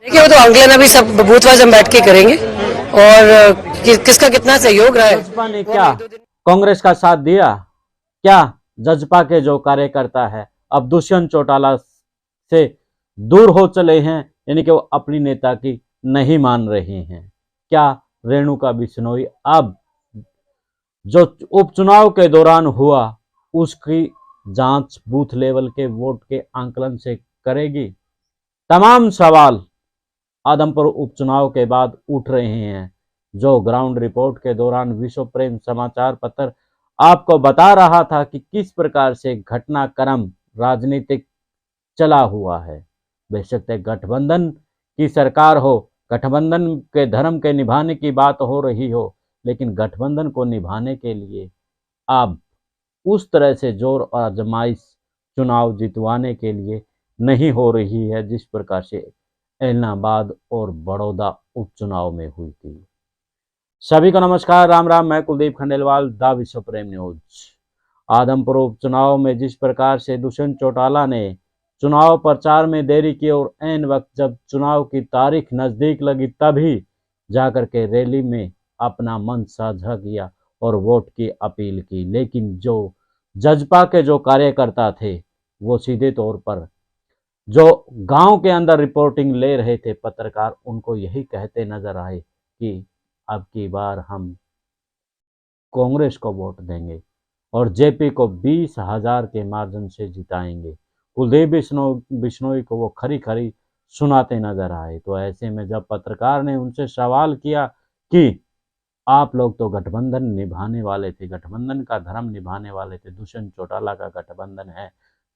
देखिए वो तो आंकलन अभी सब बूथ वाइज हम बैठ के करेंगे और किसका कितना सहयोग रहा है। जजपा ने क्या कांग्रेस का साथ दिया? क्या जजपा के जो कार्यकर्ता है अब दुष्यंत चौटाला से दूर हो चले हैं, यानी कि वो अपनी नेता की नहीं मान रहे हैं? क्या रेणुका बिश्नोई अब जो उपचुनाव के दौरान हुआ उसकी जांच बूथ लेवल के वोट के आंकलन से करेगी? तमाम सवाल आदमपुर उपचुनाव के बाद उठ रहे हैं। जो ग्राउंड रिपोर्ट के दौरान विश्व प्रेम समाचार पत्र आपको बता रहा था कि किस प्रकार से घटनाक्रम राजनीतिक चला हुआ है। बेशक गठबंधन की सरकार हो, गठबंधन के धर्म के निभाने की बात हो रही हो, लेकिन गठबंधन को निभाने के लिए अब उस तरह से जोर और आजमाइश चुनाव जितवाने के लिए नहीं हो रही है जिस प्रकार से एलनाबाद और बड़ौदा उपचुनाव में हुई थी। सभी को नमस्कार, राम राम। मैं कुलदीप खंडेलवाल, द विश्व प्रेम न्यूज। आदमपुर उपचुनाव में जिस प्रकार से दुष्यंत चौटाला ने चुनाव प्रचार में देरी की और ऐन वक्त जब चुनाव की तारीख नजदीक लगी तभी जाकर के रैली में अपना मन साझा किया और वोट की अपील की, लेकिन जो जजपा के जो कार्यकर्ता थे वो सीधे तौर पर जो गांव के अंदर रिपोर्टिंग ले रहे थे पत्रकार, उनको यही कहते नजर आए कि अब की बार हम कांग्रेस को वोट देंगे और जेपी को 20,000 के मार्जिन से जिताएंगे। कुलदीप बिश्नोई को वो खरी खरी सुनाते नजर आए। तो ऐसे में जब पत्रकार ने उनसे सवाल किया कि आप लोग तो गठबंधन निभाने वाले थे, गठबंधन का धर्म निभाने वाले थे, दुष्यंत चौटाला का गठबंधन है,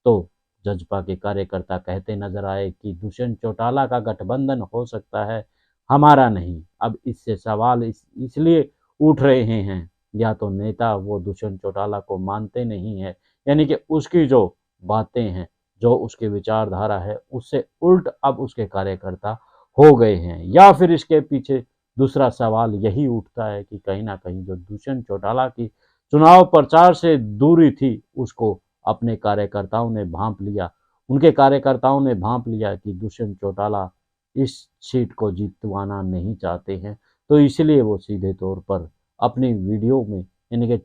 तो जजपा के कार्यकर्ता कहते नजर आए कि दुष्यंत चौटाला का गठबंधन हो सकता है, हमारा नहीं। अब इससे सवाल इसलिए उठ रहे हैं, या तो नेता वो दुष्यंत चौटाला को मानते नहीं है, यानी कि उसकी जो बातें हैं, जो उसकी विचारधारा है, उससे उल्ट अब उसके कार्यकर्ता हो गए हैं, या फिर इसके पीछे दूसरा सवाल यही उठता है कि कहीं ना कहीं जो दुष्यंत चौटाला की चुनाव प्रचार से दूरी थी उसको अपने कार्यकर्ताओं ने भांप लिया। उनके कार्यकर्ताओं ने भांप लिया कि दुष्यंत चौटाला इस सीट को जीतवाना नहीं चाहते हैं, तो इसलिए वो सीधे तौर पर अपनी वीडियो में यानी कि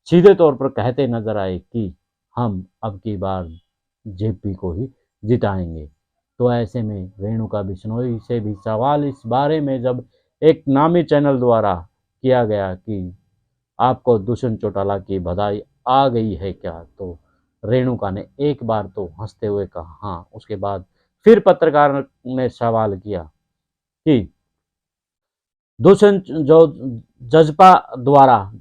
सीधे तौर पर कहते नजर आए कि हम अब की बार जेपी को ही जिताएंगे। तो ऐसे में रेणुका बिश्नोई से भी सवाल इस बारे में जब एक नामी चैनल द्वारा किया गया कि आपको दुष्यंत चौटाला की बधाई आ गई है क्या, तो रेणुका ने एक बार तो हंसते हुए कहा हाँ। उसके बाद फिर पत्रकार ने सवाल किया कि दुष्यंत जो जजपा द्वारा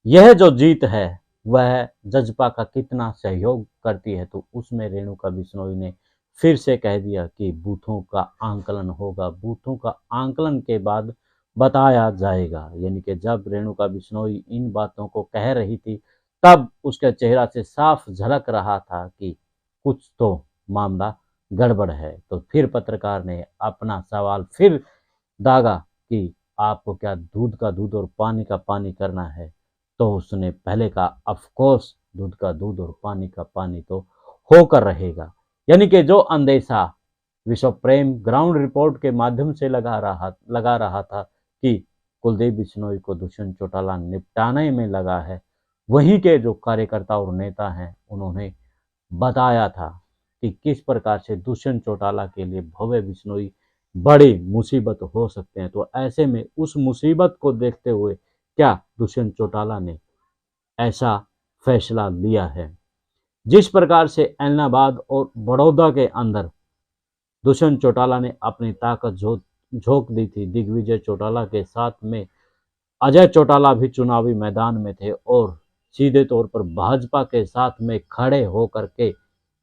यह जो जीत है वह जजपा का कितना सहयोग करती है, तो उसमें रेणुका बिश्नोई ने फिर से कह दिया कि बूथों का आंकलन होगा, बूथों का आंकलन के बाद बताया जाएगा। यानी कि जब रेणुका बिश्नोई इन बातों को कह रही थी तब उसके चेहरा से साफ झलक रहा था कि कुछ तो मामला गड़बड़ है। तो फिर पत्रकार ने अपना सवाल फिर दागा कि आपको क्या दूध का दूध और पानी का पानी करना है, तो उसने पहले कहा ऑफकोर्स दूध का दूध और पानी का पानी तो होकर रहेगा। यानी कि जो अंदेशा विश्व प्रेम ग्राउंड रिपोर्ट के माध्यम से लगा रहा था कि कुलदीप बिश्नोई को दुष्यंत चौटाला निपटाने में लगा है, वहीं के जो कार्यकर्ता और नेता हैं उन्होंने बताया था कि किस प्रकार से दुष्यंत चौटाला के लिए भव्य बिश्नोई बड़ी मुसीबत हो सकते हैं। तो ऐसे में उस मुसीबत को देखते हुए क्या दुष्यंत चौटाला ने ऐसा फैसला लिया है। जिस प्रकार से एलनाबाद और बड़ौदा के अंदर दुष्यंत चौटाला ने अपनी ताकत झोंक दी थी, दिग्विजय चौटाला के साथ में अजय चौटाला भी चुनावी मैदान में थे और सीधे तौर पर भाजपा के साथ में खड़े होकर के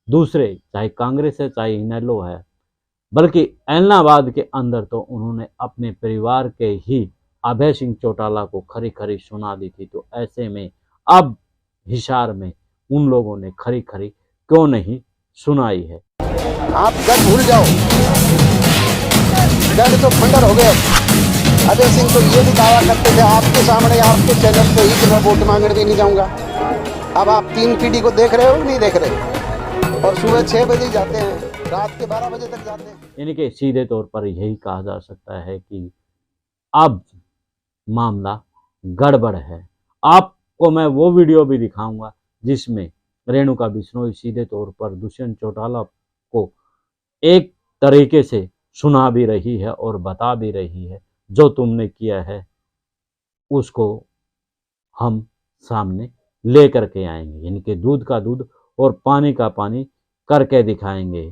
दूसरे, चाहे कांग्रेस है चाहे इनेलो है, बल्कि एलनाबाद के अंदर तो उन्होंने अपने परिवार के ही अभय सिंह चौटाला को खरी खरी सुना दी थी। तो ऐसे में अब हिसार में उन लोगों ने खरी खरी क्यों नहीं सुनाई है। आप गढ़ भूल जाओ, गढ़ तो खंडर हो गए। अजय सिंह तो ये भी दावा करते थे आपके सामने, आपके चैनल पे ही कि मैं वोट मांगने भी नहीं जाऊंगा। अब आप 3 पीढ़ी को देख रहे हो नहीं देख रहे, और सुबह 6 बजे जाते हैं। रात के 12 बजे तक जाते हैं। यानी कि सीधे तौर पर यही कहा जा सकता है कि अब मामला गड़बड़ है। आपको मैं वो वीडियो भी दिखाऊंगा जिसमें रेणुका बिश्नोई सीधे तौर पर दुष्यंत चौटाला को एक तरीके से सुना भी रही है और बता भी रही है, जो तुमने किया है उसको हम सामने ले करके आएंगे, यानी कि दूध का दूध और पानी का पानी करके दिखाएंगे।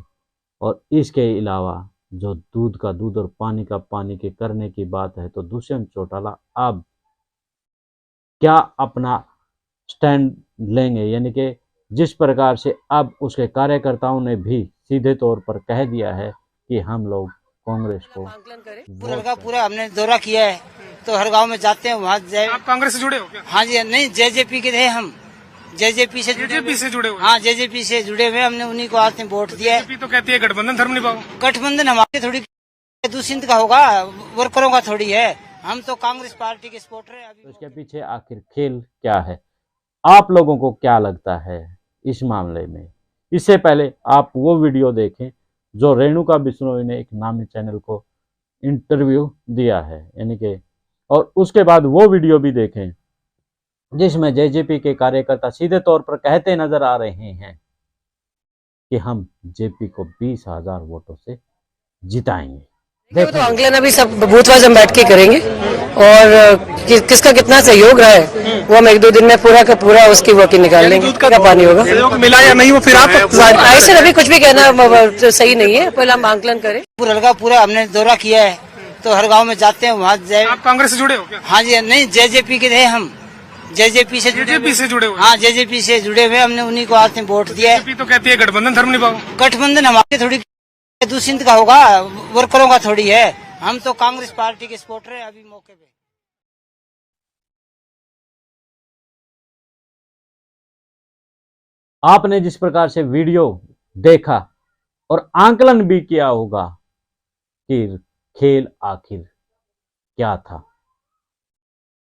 और इसके अलावा जो दूध का दूध और पानी का पानी के करने की बात है, तो दुष्यंत चौटाला अब क्या अपना स्टैंड लेंगे, यानी कि जिस प्रकार से अब उसके कार्यकर्ताओं ने भी सीधे तौर पर कह दिया है कि हम लोग कांग्रेस को आंकलन करें। पूरा का पूरा हमने दौरा किया है, तो हर गांव में जाते हैं, वहाँ आप कांग्रेस से जुड़े हो क्या? हाँ जी, नहीं जेजेपी के थे हम, जेजेपी से जुड़े बीजेपी से जुड़े हुए? हाँ जेजेपी से जुड़े हुए, हमने उन्हीं को आज में वोट दिया है। बीजेपी तो कहती है गठबंधन धर्म निभाओ। गठबंधन हमारे थोड़ी दूषित का होगा, वर्करों का थोड़ी है, हम तो कांग्रेस पार्टी के सपोर्टर हैं। तो इसके पीछे आखिर खेल क्या है, आप लोगों को क्या लगता है इस मामले में? इससे पहले आप वो वीडियो देखें जो रेणुका बिश्नोई ने एक नामी चैनल को इंटरव्यू दिया है, यानी कि, और उसके बाद वो वीडियो भी देखें जिसमें जेजेपी के कार्यकर्ता सीधे तौर पर कहते नजर आ रहे हैं कि हम जेपी को 20,000 वोटों से जिताएंगे। वो तो आंकलन अभी सब बूथ वाइज हम बैठ के करेंगे और किसका कितना सहयोग रहा है वो हम 1-2 दिन में पूरा का पूरा उसकी वर्किंग निकाल लेंगे। दूध का क्या पानी होगा सहयोग मिला या नहीं, वो फिर आप ऐसे अभी कुछ भी कहना सही नहीं है, पहले हम आंकलन करें। पूरा का पूरा हमने दौरा किया है, तो हर गांव में जाते हैं, वहाँ आप कांग्रेस से जुड़े हो क्या? हाँ जी, नहीं जेजेपी के थे हम, जेजेपी से बीजेपी से जुड़े हुए? हाँ जेजेपी से जुड़े हुए, हमने उन्हीं को आज में वोट दिया है। बीजेपी तो कहती है गठबंधन धर्म निभाओ। गठबंधन हमारे थोड़ी दूषित का होगा, वर्करों का थोड़ी है, हम तो कांग्रेस पार्टी के सपोर्टर हैं अभी मौके पे। आपने जिस प्रकार से वीडियो देखा और आंकलन भी किया होगा कि खेल आखिर क्या था।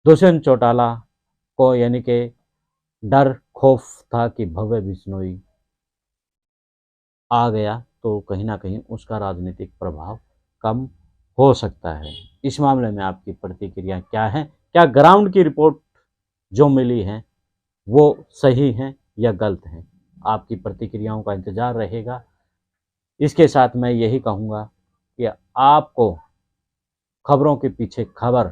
दुष्यंत चौटाला को यानी कि डर खौफ था कि भव्य बिश्नोई आ गया तो कहीं ना कहीं उसका राजनीतिक प्रभाव कम हो सकता है। इस मामले में आपकी प्रतिक्रिया क्या है? क्या ग्राउंड की रिपोर्ट जो मिली है वो सही है या गलत है? आपकी प्रतिक्रियाओं का इंतजार रहेगा। इसके साथ मैं यही कहूँगा कि आपको खबरों के पीछे खबर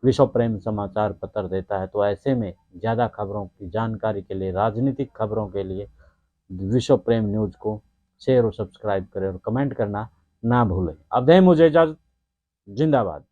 विश्व प्रेम समाचार पत्र देता है, तो ऐसे में ज़्यादा खबरों की जानकारी के लिए, राजनीतिक खबरों के लिए विश्व प्रेम न्यूज़ को शेयर और सब्सक्राइब करें और कमेंट करना ना भूलें। अब दें मुझे इजाज़त। जिंदाबाद।